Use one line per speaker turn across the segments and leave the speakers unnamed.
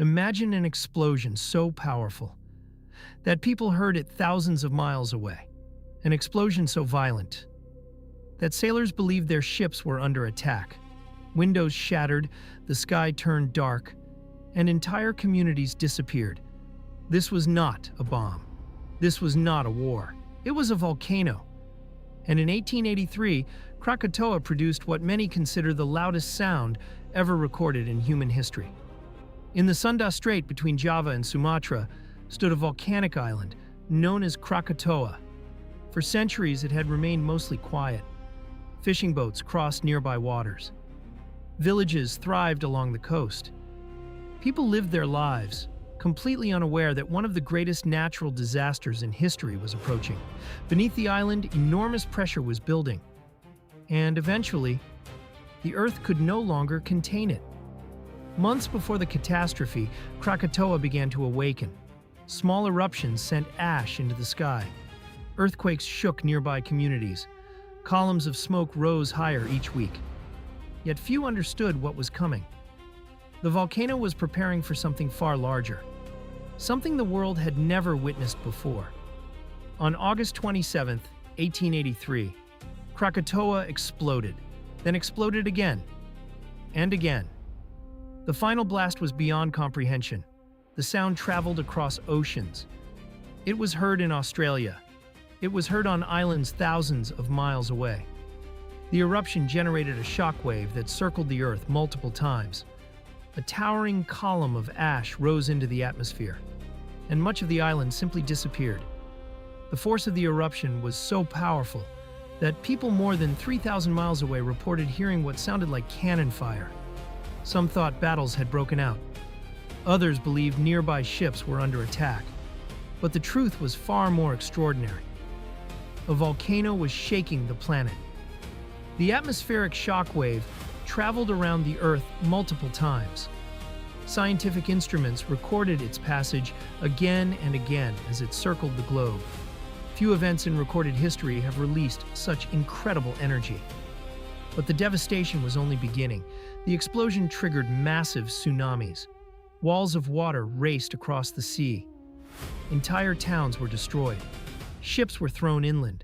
Imagine an explosion so powerful that people heard it thousands of miles away. An explosion so violent that sailors believed their ships were under attack. Windows shattered, the sky turned dark, and entire communities disappeared. This was not a bomb. This was not a war. It was a volcano. And in 1883, Krakatoa produced what many consider the loudest sound ever recorded in human history. In the Sunda Strait between Java and Sumatra stood a volcanic island known as Krakatoa. For centuries, it had remained mostly quiet. Fishing boats crossed nearby waters. Villages thrived along the coast. People lived their lives, completely unaware that one of the greatest natural disasters in history was approaching. Beneath the island, enormous pressure was building. And eventually, the Earth could no longer contain it. Months before the catastrophe, Krakatoa began to awaken. Small eruptions sent ash into the sky. Earthquakes shook nearby communities. Columns of smoke rose higher each week. Yet few understood what was coming. The volcano was preparing for something far larger, something the world had never witnessed before. On August 27, 1883, Krakatoa exploded, then exploded again, and again. The final blast was beyond comprehension. The sound traveled across oceans. It was heard in Australia. It was heard on islands thousands of miles away. The eruption generated a shockwave that circled the Earth multiple times. A towering column of ash rose into the atmosphere, and much of the island simply disappeared. The force of the eruption was so powerful that people more than 3,000 miles away reported hearing what sounded like cannon fire. Some thought battles had broken out. Others believed nearby ships were under attack. But the truth was far more extraordinary. A volcano was shaking the planet. The atmospheric shockwave traveled around the Earth multiple times. Scientific instruments recorded its passage again and again as it circled the globe. Few events in recorded history have released such incredible energy. But the devastation was only beginning. The explosion triggered massive tsunamis. Walls of water raced across the sea. Entire towns were destroyed. Ships were thrown inland.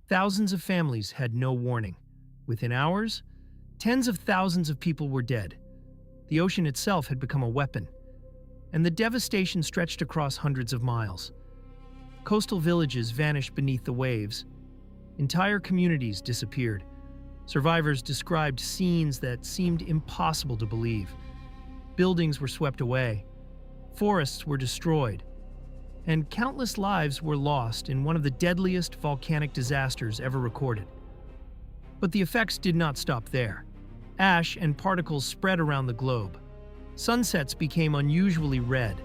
Thousands of families had no warning. Within hours, tens of thousands of people were dead. The ocean itself had become a weapon, and the devastation stretched across hundreds of miles. Coastal villages vanished beneath the waves. Entire communities disappeared. Survivors described scenes that seemed impossible to believe. Buildings were swept away. Forests were destroyed. And countless lives were lost in one of the deadliest volcanic disasters ever recorded. But the effects did not stop there. Ash and particles spread around the globe. Sunsets became unusually red.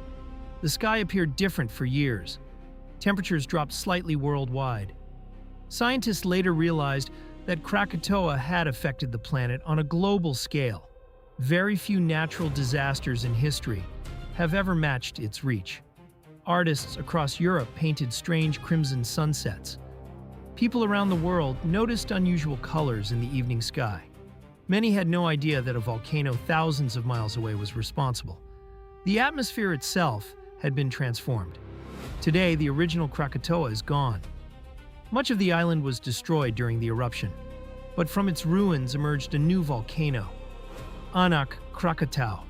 The sky appeared different for years. Temperatures dropped slightly worldwide. Scientists later realized that Krakatoa had affected the planet on a global scale. Very few natural disasters in history have ever matched its reach. Artists across Europe painted strange crimson sunsets. People around the world noticed unusual colors in the evening sky. Many had no idea that a volcano thousands of miles away was responsible. The atmosphere itself had been transformed. Today, the original Krakatoa is gone. Much of the island was destroyed during the eruption, but from its ruins emerged a new volcano, Anak Krakatau,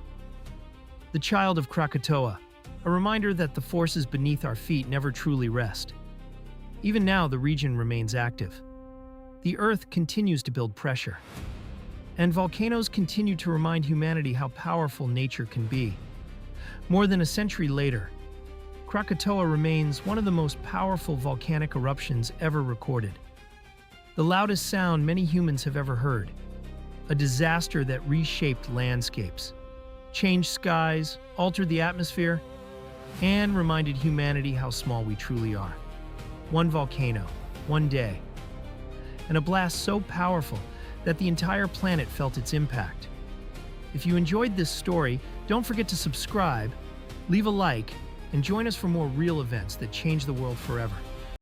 the child of Krakatoa, a reminder that the forces beneath our feet never truly rest. Even now, the region remains active. The Earth continues to build pressure, and volcanoes continue to remind humanity how powerful nature can be. More than a century later, Krakatoa remains one of the most powerful volcanic eruptions ever recorded. The loudest sound many humans have ever heard. A disaster that reshaped landscapes, changed skies, altered the atmosphere, and reminded humanity how small we truly are. One volcano, one day, and a blast so powerful that the entire planet felt its impact. If you enjoyed this story, don't forget to subscribe, leave a like, and join us for more real events that change the world forever.